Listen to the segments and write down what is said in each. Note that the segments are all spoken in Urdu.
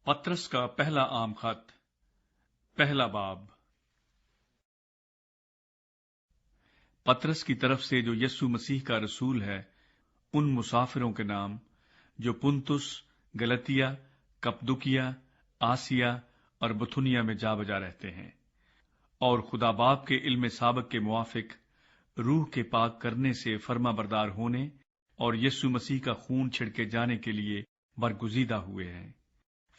پطرس کا پہلا عام خط، پہلا باب۔ پطرس کی طرف سے جو یسوع مسیح کا رسول ہے، ان مسافروں کے نام جو پنتس، گلتیا، کپدوکیا، آسیا اور بتھنیا میں جا بجا رہتے ہیں، اور خدا باپ کے علم سابق کے موافق روح کے پاک کرنے سے فرما بردار ہونے اور یسوع مسیح کا خون چھڑکے جانے کے لیے برگزیدہ ہوئے ہیں۔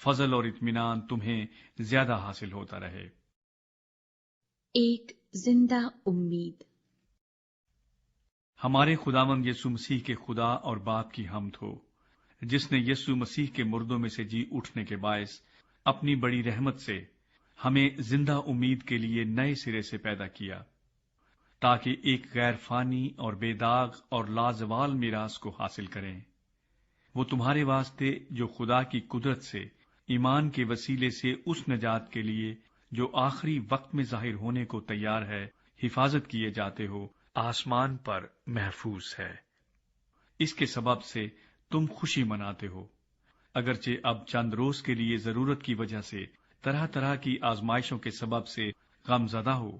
فضل اور اطمینان تمہیں زیادہ حاصل ہوتا رہے۔ ایک زندہ امید۔ ہمارے خداوند یسوع مسیح کے خدا اور باپ کی حمد ہو، جس نے یسوع مسیح کے مردوں میں سے جی اٹھنے کے باعث اپنی بڑی رحمت سے ہمیں زندہ امید کے لیے نئے سرے سے پیدا کیا، تاکہ ایک غیر فانی اور بے داغ اور لازوال میراث کو حاصل کریں۔ وہ تمہارے واسطے جو خدا کی قدرت سے ایمان کے وسیلے سے اس نجات کے لیے جو آخری وقت میں ظاہر ہونے کو تیار ہے حفاظت کیے جاتے ہو، آسمان پر محفوظ ہے۔ اس کے سبب سے تم خوشی مناتے ہو، اگرچہ اب چند روز کے لیے ضرورت کی وجہ سے طرح طرح کی آزمائشوں کے سبب سے غم زدہ ہو،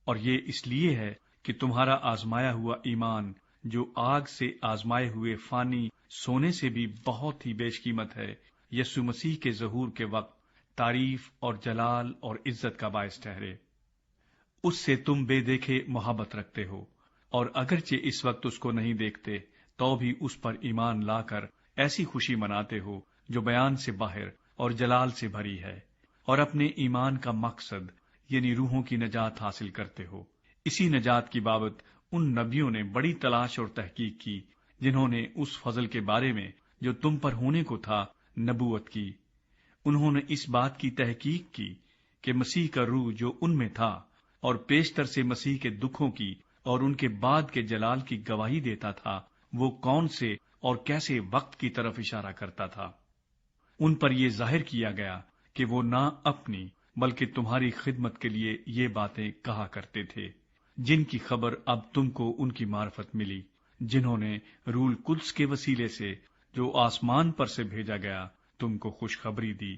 اور یہ اس لیے ہے کہ تمہارا آزمایا ہوا ایمان جو آگ سے آزمائے ہوئے فانی سونے سے بھی بہت ہی بیش قیمت ہے، یسوع مسیح کے ظہور کے وقت تعریف اور جلال اور عزت کا باعث ٹھہرے۔ اس سے تم بے دیکھے محبت رکھتے ہو، اور اگرچہ اس وقت اس کو نہیں دیکھتے تو بھی اس پر ایمان لا کر ایسی خوشی مناتے ہو جو بیان سے باہر اور جلال سے بھری ہے، اور اپنے ایمان کا مقصد یعنی روحوں کی نجات حاصل کرتے ہو۔ اسی نجات کی بابت ان نبیوں نے بڑی تلاش اور تحقیق کی جنہوں نے اس فضل کے بارے میں جو تم پر ہونے کو تھا نبوت کی۔ انہوں نے اس بات کی تحقیق کی کہ مسیح کا روح جو ان میں تھا اور پیشتر سے مسیح کے دکھوں کی اور ان کے بعد کے جلال کی گواہی دیتا تھا، وہ کون سے اور کیسے وقت کی طرف اشارہ کرتا تھا۔ ان پر یہ ظاہر کیا گیا کہ وہ نہ اپنی بلکہ تمہاری خدمت کے لیے یہ باتیں کہا کرتے تھے، جن کی خبر اب تم کو ان کی معرفت ملی، جنہوں نے روح القدس کے وسیلے سے جو آسمان پر سے بھیجا گیا تم کو خوشخبری دی،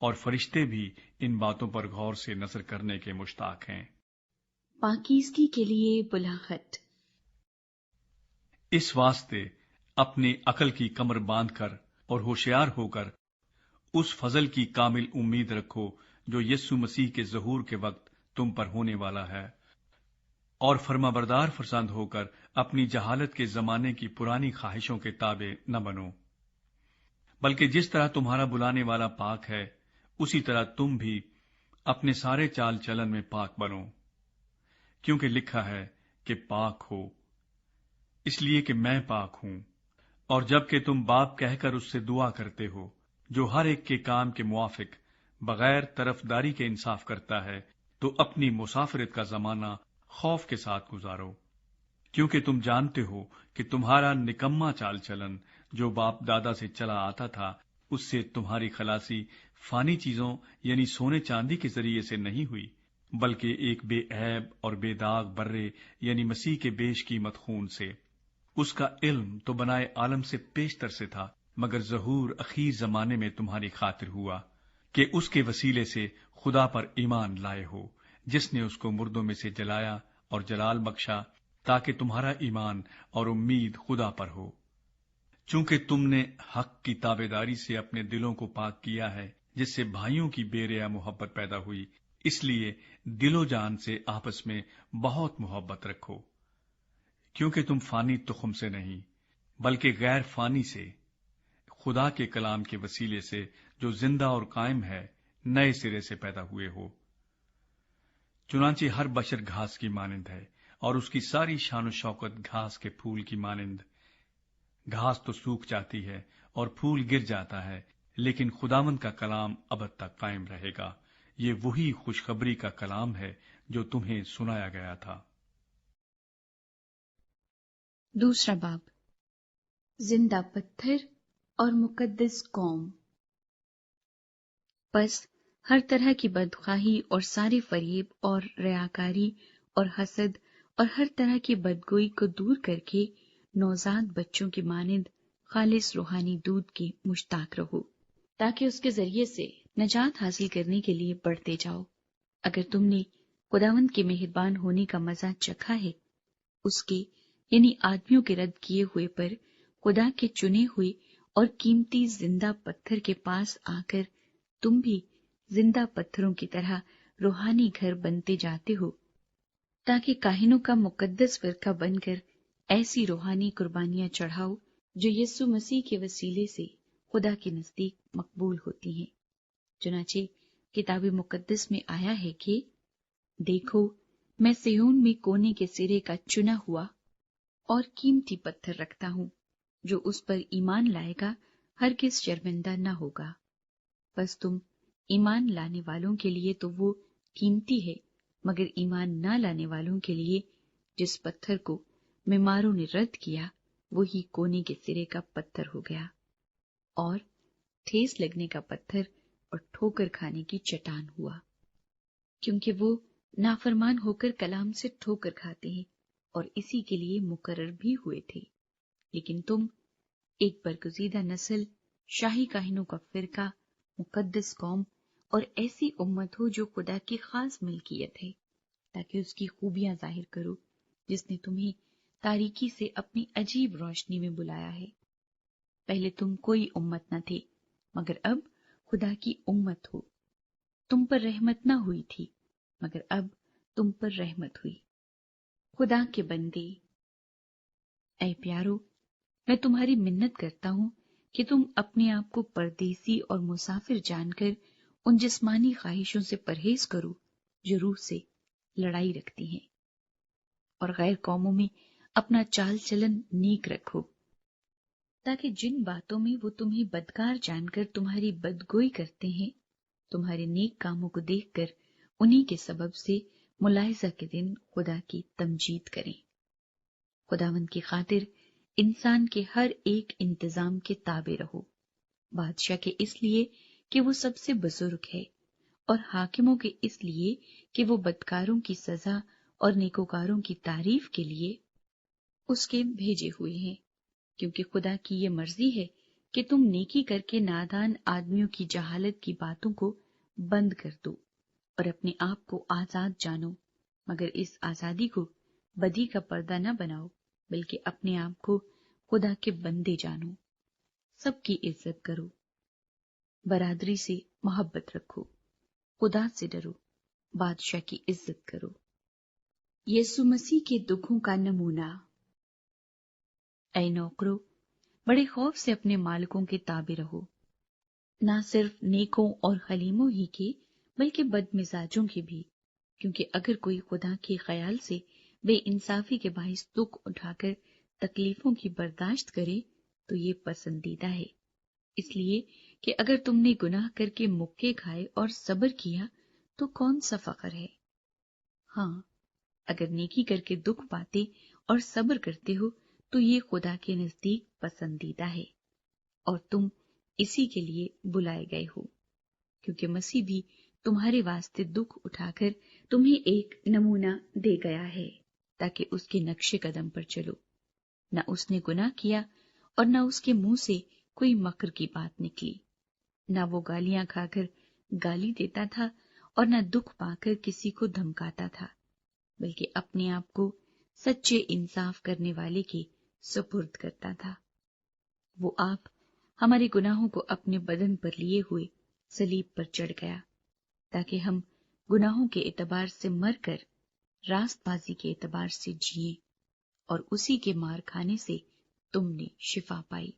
اور فرشتے بھی ان باتوں پر غور سے نظر کرنے کے مشتاق ہیں۔ پاکیزگی کے لیے بلاغت۔ اس واسطے اپنی عقل کی کمر باندھ کر اور ہوشیار ہو کر اس فضل کی کامل امید رکھو جو یسوع مسیح کے ظہور کے وقت تم پر ہونے والا ہے، اور فرما بردار فرزند ہو کر اپنی جہالت کے زمانے کی پرانی خواہشوں کے تابع نہ بنو، بلکہ جس طرح تمہارا بلانے والا پاک ہے اسی طرح تم بھی اپنے سارے چال چلن میں پاک بنو، کیونکہ لکھا ہے کہ پاک ہو اس لیے کہ میں پاک ہوں۔ اور جب کہ تم باپ کہہ کر اس سے دعا کرتے ہو جو ہر ایک کے کام کے موافق بغیر طرفداری کے انصاف کرتا ہے، تو اپنی مسافرت کا زمانہ خوف کے ساتھ گزارو، کیونکہ تم جانتے ہو کہ تمہارا نکما چال چلن جو باپ دادا سے چلا آتا تھا، اس سے تمہاری خلاصی فانی چیزوں یعنی سونے چاندی کے ذریعے سے نہیں ہوئی، بلکہ ایک بے عیب اور بے داغ برے یعنی مسیح کے بیش قیمت خون سے۔ اس کا علم تو بنائے عالم سے پیشتر سے تھا، مگر ظہور اخیر زمانے میں تمہاری خاطر ہوا کہ اس کے وسیلے سے خدا پر ایمان لائے ہو، جس نے اس کو مردوں میں سے جلایا اور جلال بخشا، تاکہ تمہارا ایمان اور امید خدا پر ہو۔ چونکہ تم نے حق کی تابعداری سے اپنے دلوں کو پاک کیا ہے، جس سے بھائیوں کی بے ریا محبت پیدا ہوئی، اس لیے دل و جان سے آپس میں بہت محبت رکھو، کیونکہ تم فانی تخم سے نہیں بلکہ غیر فانی سے، خدا کے کلام کے وسیلے سے جو زندہ اور قائم ہے، نئے سرے سے پیدا ہوئے ہو۔ چنانچہ ہر بشر گھاس کی مانند ہے، اور اس کی ساری شان و شوکت گھاس کے پھول کی مانند۔ گھاس تو سوکھ جاتی ہے اور پھول گر جاتا ہے، لیکن خداوند کا کلام ابد تک قائم رہے گا۔ یہ وہی خوشخبری کا کلام ہے جو تمہیں سنایا گیا تھا۔ دوسرا باب، زندہ پتھر اور مقدس قوم۔ پس ہر طرح کی بدخواہی اور ساری فریب اور ریاکاری اور حسد اور ہر طرح کی بدگوئی کو دور کر کے نوزاد بچوں کی مانند خالص روحانی دودھ کے مشتاق رہو، تاکہ اس کے ذریعے سے نجات حاصل کرنے کے لیے بڑھتے جاؤ۔ اگر تم نے خداوند کے مہربان ہونے کا مزہ چکھا ہے، اس کے یعنی آدمیوں کے رد کیے ہوئے پر خدا کے چنے ہوئے اور قیمتی زندہ پتھر کے پاس آ کر تم بھی زندہ پتھروں کی طرح روحانی گھر بنتے جاتے ہو، تاکہ کاہنوں کا مقدس فرقہ بن کر ایسی روحانی قربانیاں چڑھاؤ جو یسوع مسیح کے وسیلے سے خدا کے نزدیک مقبول ہوتی ہیں۔ چنانچہ کتاب مقدس میں آیا ہے کہ دیکھو، میں صہیون میں کونے کے سرے کا چنا ہوا اور قیمتی پتھر رکھتا ہوں، جو اس پر ایمان لائے گا ہرگز شرمندہ نہ ہوگا۔ بس تم ایمان لانے والوں کے لیے تو وہ قیمتی ہے، مگر ایمان نہ لانے والوں کے لیے جس پتھر کو معماروں نے رد کیا وہی کونے کے سرے کا پتھر ہو گیا، اور ٹھیس لگنے کا پتھر اور ٹھوکر کھانے کی چٹان ہوا، کیونکہ وہ نافرمان ہو کر کلام سے ٹھوکر کھاتے ہیں اور اسی کے لیے مقرر بھی ہوئے تھے۔ لیکن تم ایک برگزیدہ نسل، شاہی کاہنوں کا فرقہ، مقدس قوم اور ایسی امت ہو جو خدا کی خاص ملکیت ہے، تاکہ اس کی خوبیاں ظاہر کرو جس نے تمہیں تاریکی سے اپنی عجیب روشنی میں بلایا ہے۔ پہلے تم کوئی امت نہ تھے، مگر اب خدا کی امت ہو۔ تم پر رحمت نہ ہوئی تھی، مگر اب تم پر رحمت ہوئی۔ خدا کے بندے، اے پیارو، میں تمہاری منت کرتا ہوں کہ تم اپنے آپ کو پردیسی اور مسافر جان کر ان جسمانی خواہشوں سے پرہیز کرو جو روح سے لڑائی رکھتی ہیں، اور غیر قوموں میں اپنا چال چلن نیک رکھو، تاکہ جن باتوں میں وہ تمہیں بدکار جان کر تمہاری بدگوئی کرتے ہیں، تمہارے نیک کاموں کو دیکھ کر انہی کے سبب سے ملاحظہ کے دن خدا کی تمجید کریں۔ خداوند کی خاطر انسان کے ہر ایک انتظام کے تابع رہو، بادشاہ کے اس لیے کہ وہ سب سے بزرگ ہے، اور حاکموں کے اس لیے کہ وہ بدکاروں کی سزا اور نیکوکاروں کی تعریف کے لیے اس کے بھیجے ہوئے ہیں، کیونکہ خدا کی یہ مرضی ہے کہ تم نیکی کر کے نادان آدمیوں کی جہالت کی باتوں کو بند کر دو اور اپنے آپ کو آزاد جانو، مگر اس آزادی کو بدی کا پردہ نہ بناؤ، بلکہ اپنے آپ کو خدا کے بندے جانو۔ سب کی عزت کرو، برادری سے محبت رکھو، خدا سے ڈرو، بادشاہ کی عزت کرو۔ یسوع مسیح کے دکھوں کا نمونہ۔ اے نوکرو، بڑے خوف سے اپنے مالکوں کے تابع رہو، نہ صرف نیکوں اور حلیموں ہی کے بلکہ بد مزاجوں کے بھی، کیونکہ اگر کوئی خدا کے خیال سے بے انصافی کے باعث دکھ اٹھا کر تکلیفوں کی برداشت کرے تو یہ پسندیدہ ہے، اس لیے کہ اگر تم نے گناہ کر کے مکے کھائے اور صبر کیا تو کون سا فخر ہے؟ ہاں، اگر نیکی کر کے دکھ پاتے اور صبر کرتے ہو تو یہ خدا کے نزدیک پسندیدہ ہے، اور تم اسی کے لیے بلائے گئے ہو، کیونکہ مسیح بھی تمہارے واسطے دکھ اٹھا کر تمہیں ایک نمونہ دے گیا ہے تاکہ اس کے نقش قدم پر چلو۔ نہ اس نے گناہ کیا اور نہ اس کے منہ سے کوئی مکر کی بات نکلی، نہ وہ گالیاں کھا کر گالی دیتا تھا اور نہ دکھ پا کر کسی کو دھمکاتا تھا، بلکہ اپنے آپ کو سچے انصاف کرنے والے کے سپرد کرتا تھا۔ وہ آپ ہمارے گناہوں کو اپنے بدن پر لیے ہوئے صلیب پر چڑھ گیا، تاکہ ہم گناہوں کے اعتبار سے مر کر راست بازی کے اعتبار سے جیئیں، اور اسی کے مار کھانے سے تم نے شفا پائی،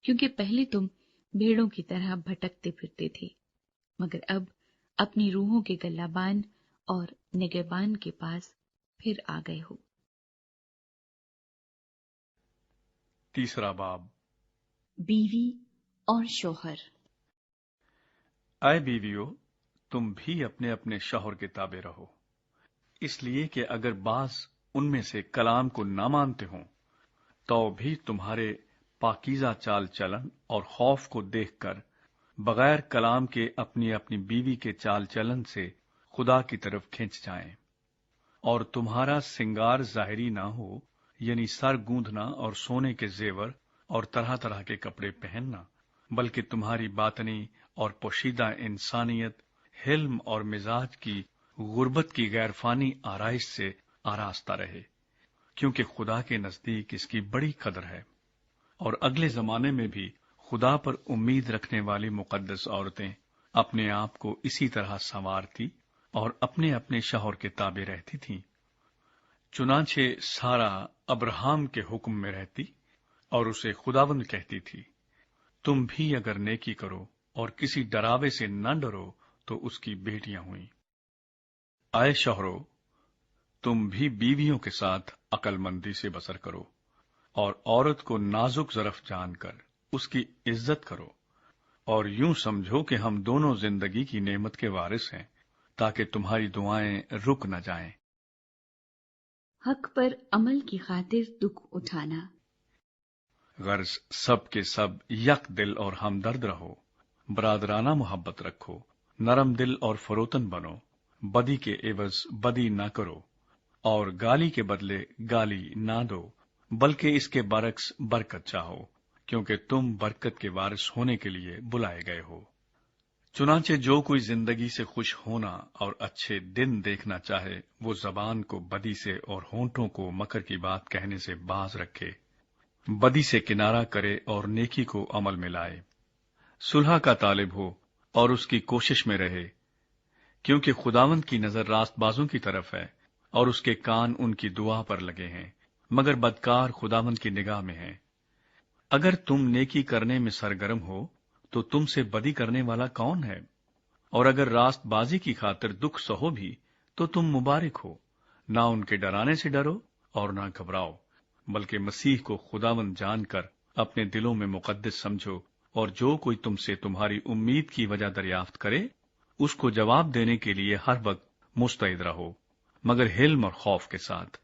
کیونکہ پہلے تم بھیڑوں کی طرح بھٹکتے پھرتے تھے، مگر اب اپنی روحوں کے گلابان اور نگہبان کے پاس پھر آ گئے ہو۔ تیسرا باب۔ بیوی اور شوہر۔ اے بیویو، تم بھی اپنے اپنے شوہر کے تابع رہو، اس لیے کہ اگر بعض ان میں سے کلام کو نہ مانتے ہوں تو بھی تمہارے پاکیزہ چال چلن اور خوف کو دیکھ کر بغیر کلام کے اپنی اپنی بیوی کے چال چلن سے خدا کی طرف کھنچ جائیں، اور تمہارا سنگار ظاہری نہ ہو، یعنی سر گوندھنا اور سونے کے زیور اور طرح طرح کے کپڑے پہننا، بلکہ تمہاری باطنی اور پوشیدہ انسانیت حلم اور مزاج کی غربت کی غیر فانی آرائش سے آراستہ رہے، کیونکہ خدا کے نزدیک اس کی بڑی قدر ہے۔ اور اگلے زمانے میں بھی خدا پر امید رکھنے والی مقدس عورتیں اپنے آپ کو اسی طرح سنوارتی اور اپنے اپنے شوہر کے تابع رہتی تھیں۔ چنانچہ سارا ابراہیم کے حکم میں رہتی اور اسے خداوند کہتی تھی، تم بھی اگر نیکی کرو اور کسی ڈراوے سے نہ ڈرو تو اس کی بیٹیاں ہوئیں۔ اے شوہرو، تم بھی بیویوں کے ساتھ عقل مندی سے بسر کرو اور عورت کو نازک ظرف جان کر اس کی عزت کرو، اور یوں سمجھو کہ ہم دونوں زندگی کی نعمت کے وارث ہیں، تاکہ تمہاری دعائیں رک نہ جائیں۔ حق پر عمل کی خاطر دکھ اٹھانا۔ غرض سب کے سب یک دل اور ہمدرد رہو، برادرانہ محبت رکھو، نرم دل اور فروتن بنو، بدی کے عوض بدی نہ کرو، اور گالی کے بدلے گالی نہ دو، بلکہ اس کے برعکس برکت چاہو، کیونکہ تم برکت کے وارث ہونے کے لیے بلائے گئے ہو۔ چنانچہ جو کوئی زندگی سے خوش ہونا اور اچھے دن دیکھنا چاہے، وہ زبان کو بدی سے اور ہونٹوں کو مکر کی بات کہنے سے باز رکھے، بدی سے کنارہ کرے اور نیکی کو عمل میں لائے، صلح کا طالب ہو اور اس کی کوشش میں رہے، کیونکہ خداوند کی نظر راست بازوں کی طرف ہے اور اس کے کان ان کی دعا پر لگے ہیں، مگر بدکار خداوند کی نگاہ میں ہیں۔ اگر تم نیکی کرنے میں سرگرم ہو تو تم سے بدی کرنے والا کون ہے؟ اور اگر راست بازی کی خاطر دکھ سہو بھی تو تم مبارک ہو، نہ ان کے ڈرانے سے ڈرو اور نہ گھبراؤ، بلکہ مسیح کو خداوند جان کر اپنے دلوں میں مقدس سمجھو، اور جو کوئی تم سے تمہاری امید کی وجہ دریافت کرے اس کو جواب دینے کے لیے ہر وقت مستعد رہو، مگر حلم اور خوف کے ساتھ،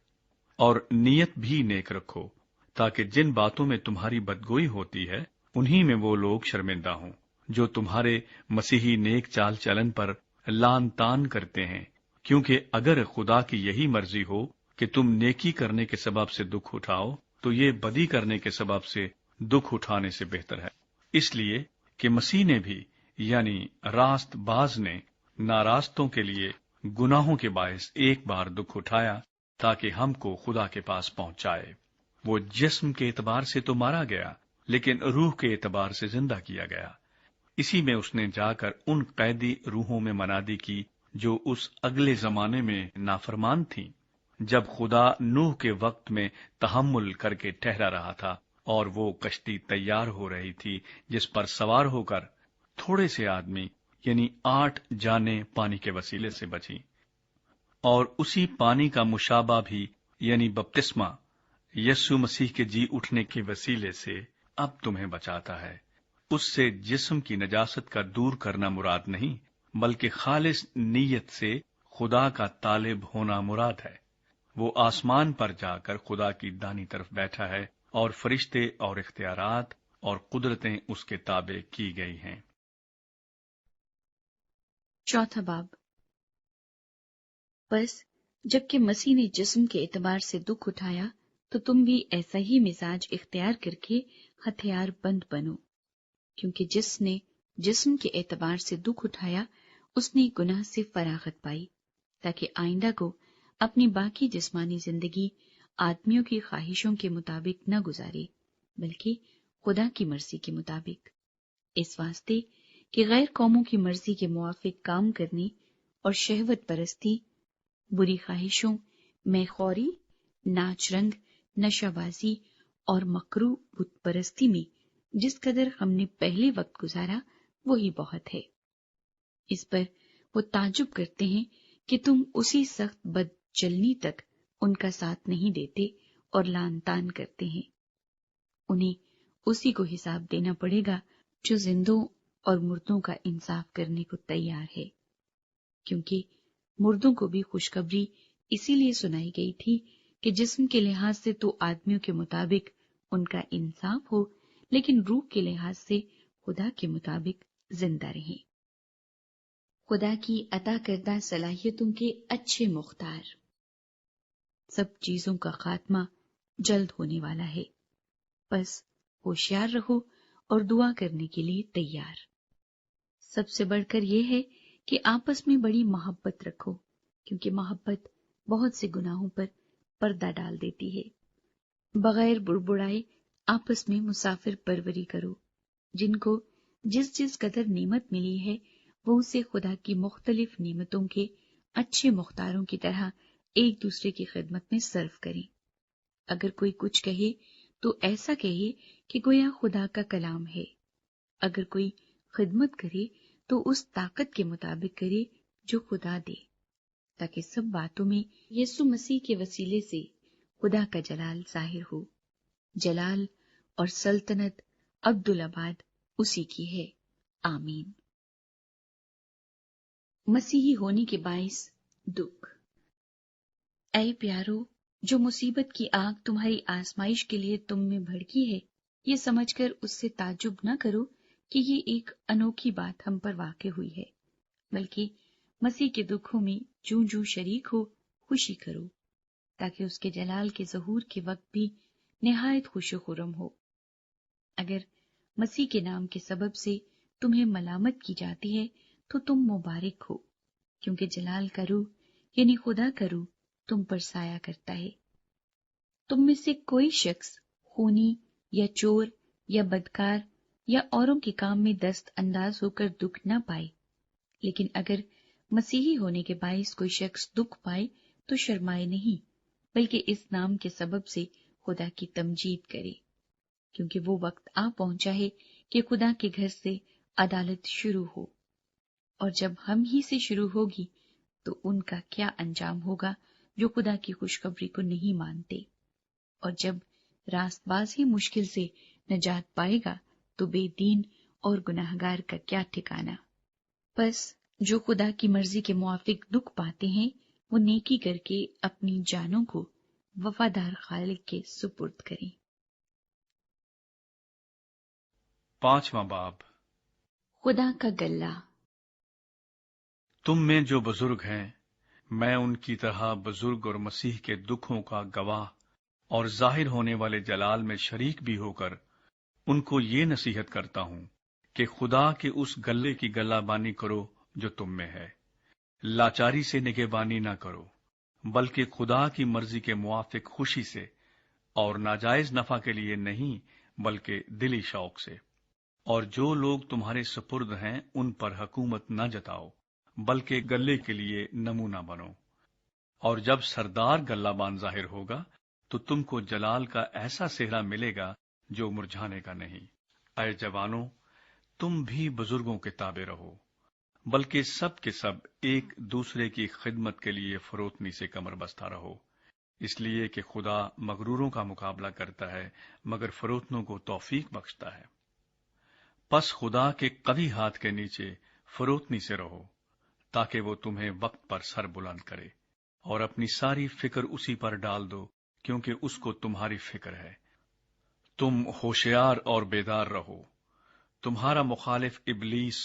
اور نیت بھی نیک رکھو، تاکہ جن باتوں میں تمہاری بدگوئی ہوتی ہے انہی میں وہ لوگ شرمندہ ہوں جو تمہارے مسیحی نیک چال چلن پر لان تان کرتے ہیں، کیونکہ اگر خدا کی یہی مرضی ہو کہ تم نیکی کرنے کے سبب سے دکھ اٹھاؤ تو یہ بدی کرنے کے سبب سے دکھ اٹھانے سے بہتر ہے، اس لیے کہ مسیح نے بھی یعنی راست باز نے ناراستوں کے لیے گناہوں کے باعث ایک بار دکھ اٹھایا تاکہ ہم کو خدا کے پاس پہنچائے۔ وہ جسم کے اعتبار سے تو مارا گیا لیکن روح کے اعتبار سے زندہ کیا گیا، اسی میں اس نے جا کر ان قیدی روحوں میں منادی کی جو اس اگلے زمانے میں نافرمان تھیں، جب خدا نوح کے وقت میں تحمل کر کے ٹھہرا رہا تھا اور وہ کشتی تیار ہو رہی تھی جس پر سوار ہو کر تھوڑے سے آدمی یعنی 8 جانیں پانی کے وسیلے سے بچیں، اور اسی پانی کا مشابہ بھی یعنی بپتسمہ یسوع مسیح کے جی اٹھنے کے وسیلے سے اب تمہیں بچاتا ہے۔ اس سے جسم کی نجاست کا دور کرنا مراد نہیں، بلکہ خالص نیت سے خدا کا طالب ہونا مراد ہے۔ وہ آسمان پر جا کر خدا کی دائیں طرف بیٹھا ہے اور فرشتے اور اختیارات اور قدرتیں اس کے تابع کی گئی ہیں۔ چوتھا باب۔ بس جبکہ مسیح نے جسم کے اعتبار سے دکھ اٹھایا تو تم بھی ایسا ہی مزاج اختیار کر کے ہتھیار بند بنو، کیونکہ جس نے جسم کے اعتبار سے دکھ اٹھایا اس نے گناہ سے فراغت پائی، تاکہ آئندہ کو اپنی باقی جسمانی زندگی آدمیوں کی خواہشوں کے مطابق نہ گزارے بلکہ خدا کی مرضی کے مطابق، اس واسطے کہ غیر قوموں کی مرضی کے موافق کام کرنے اور شہوت پرستی، بری خواہشوں، میخوری، ناچ رنگ، نشہ بازی اور مکروہ بت پرستی میں جس قدر ہم نے پہلے وقت گزارا وہی بہت ہے۔ اس پر وہ تعجب کرتے ہیں کہ تم اسی سخت بد چلنی تک ان کا ساتھ نہیں دیتے اور لان تان کرتے ہیں۔ انہیں اسی کو حساب دینا پڑے گا جو زندوں اور مردوں کا انصاف کرنے کو تیار ہے، کیونکہ مردوں کو بھی خوشخبری اسی لیے سنائی گئی تھی کہ جسم کے لحاظ سے تو آدمیوں کے مطابق ان کا انصاف ہو، لیکن روح کے لحاظ سے خدا کے مطابق زندہ رہیں۔ خدا کی عطا کردہ صلاحیتوں کے اچھے مختار۔ سب چیزوں کا خاتمہ جلد ہونے والا ہے، بس ہوشیار رہو اور دعا کرنے کے لیے تیار۔ سب سے بڑھ کر یہ ہے کہ آپس میں بڑی محبت رکھو، کیونکہ محبت بہت سے گناہوں پر پردہ ڈال دیتی ہے۔ بغیر بڑبڑائے آپس میں مسافر پروری کرو، جن کو جس قدر نعمت ملی ہے وہ اسے خدا کی مختلف نعمتوں کے اچھے مختاروں کی طرح ایک دوسرے کی خدمت میں صرف کریں۔ اگر کوئی کچھ کہے تو ایسا کہے کہ گویا خدا کا کلام ہے۔ اگر کوئی خدمت کرے تو اس طاقت کے مطابق کرے جو خدا دے، تاکہ سب باتوں میں یسوع مسیح کے وسیلے سے خدا کا جلال ظاہر ہو۔ جلال اور سلطنت عبدالآباد اسی کی ہے، آمین۔ مسیحی ہونے کے باعث دکھ۔ اے پیارو، جو مصیبت کی آگ تمہاری آزمائش کے لیے تم میں بھڑکی ہے، یہ سمجھ کر اس سے تعجب نہ کرو کہ یہ ایک انوکھی بات ہم پر واقع ہوئی ہے، بلکہ مسیح کے دکھوں میں جوں جوں شریک ہو خوشی کرو، تاکہ اس کے جلال کے ظہور کے وقت بھی نہایت خوش و خرم ہو۔ اگر مسیح کے نام کے سبب سے تمہیں ملامت کی جاتی ہے تو تم مبارک ہو، کیونکہ جلال کا روح یعنی خدا کا روح تم پر سایہ کرتا ہے۔ تم میں سے کوئی شخص خونی یا چور یا بدکار یا اوروں کے کام میں دست انداز ہو کر دکھ نہ پائے، لیکن اگر مسیحی ہونے کے باعث کوئی شخص دکھ پائے تو شرمائے نہیں، بلکہ اس نام کے سبب سے خدا کی تمجید کرے، کیونکہ وہ وقت آ پہنچا ہے کہ خدا کے گھر سے عدالت شروع ہو، اور جب ہم ہی سے شروع ہوگی تو ان کا کیا انجام ہوگا جو خدا کی خوشخبری کو نہیں مانتے، اور جب راست باز ہی مشکل سے نجات پائے گا تو بے دین اور گناہگار کا کیا ٹھکانہ۔ پس جو خدا کی مرضی کے موافق دکھ پاتے ہیں وہ نیکی کر کے اپنی جانوں کو وفادار خالق کے سپرد کریں۔ 5واں باب۔ خدا کا گلہ۔ تم میں جو بزرگ ہیں، میں ان کی طرح بزرگ اور مسیح کے دکھوں کا گواہ اور ظاہر ہونے والے جلال میں شریک بھی ہو کر ان کو یہ نصیحت کرتا ہوں کہ خدا کے اس گلے کی گلہ بانی کرو جو تم میں ہے۔ لاچاری سے نگہبانی نہ کرو، بلکہ خدا کی مرضی کے موافق خوشی سے، اور ناجائز نفع کے لیے نہیں بلکہ دلی شوق سے۔ اور جو لوگ تمہارے سپرد ہیں ان پر حکومت نہ جتاؤ، بلکہ گلے کے لیے نمونہ بنو۔ اور جب سردار گلہ بان ظاہر ہوگا تو تم کو جلال کا ایسا صحرا ملے گا جو مرجھانے کا نہیں۔ اے جوانوں، تم بھی بزرگوں کے تابع رہو، بلکہ سب کے سب ایک دوسرے کی خدمت کے لیے فروتنی سے کمر بستہ رہو، اس لیے کہ خدا مغروروں کا مقابلہ کرتا ہے مگر فروتنوں کو توفیق بخشتا ہے۔ پس خدا کے قوی ہاتھ کے نیچے فروتنی سے رہو، تاکہ وہ تمہیں وقت پر سر بلند کرے، اور اپنی ساری فکر اسی پر ڈال دو، کیونکہ اس کو تمہاری فکر ہے۔ تم ہوشیار اور بیدار رہو۔ تمہارا مخالف ابلیس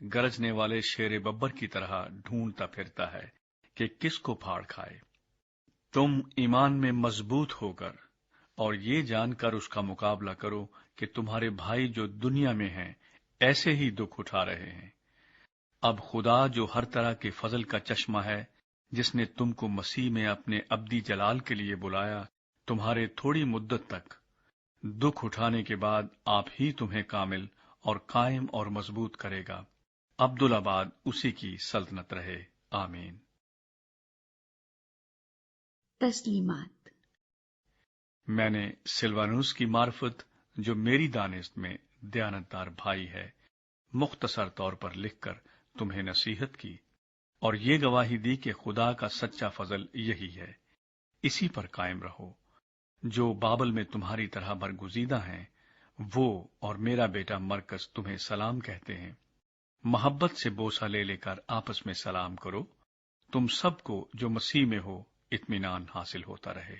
گرجنے والے شیر ببر کی طرح ڈھونڈتا پھرتا ہے کہ کس کو پھاڑ کھائے۔ تم ایمان میں مضبوط ہو کر اور یہ جان کر اس کا مقابلہ کرو کہ تمہارے بھائی جو دنیا میں ہیں ایسے ہی دکھ اٹھا رہے ہیں۔ اب خدا جو ہر طرح کے فضل کا چشمہ ہے، جس نے تم کو مسیح میں اپنے ابدی جلال کے لیے بلایا، تمہارے تھوڑی مدت تک دکھ اٹھانے کے بعد آپ ہی تمہیں کامل اور قائم اور مضبوط کرے گا۔ عبدالآباد اسی کی سلطنت رہے، آمین۔ تسلیمات۔ میں نے سلوانوس کی معرفت، جو میری دانست میں دیانتدار بھائی ہے، مختصر طور پر لکھ کر تمہیں نصیحت کی، اور یہ گواہی دی کہ خدا کا سچا فضل یہی ہے، اسی پر قائم رہو۔ جو بابل میں تمہاری طرح برگزیدہ ہیں، وہ اور میرا بیٹا مرکز تمہیں سلام کہتے ہیں۔ محبت سے بوسہ لے لے کر آپس میں سلام کرو۔ تم سب کو جو مسیح میں ہو اطمینان حاصل ہوتا رہے۔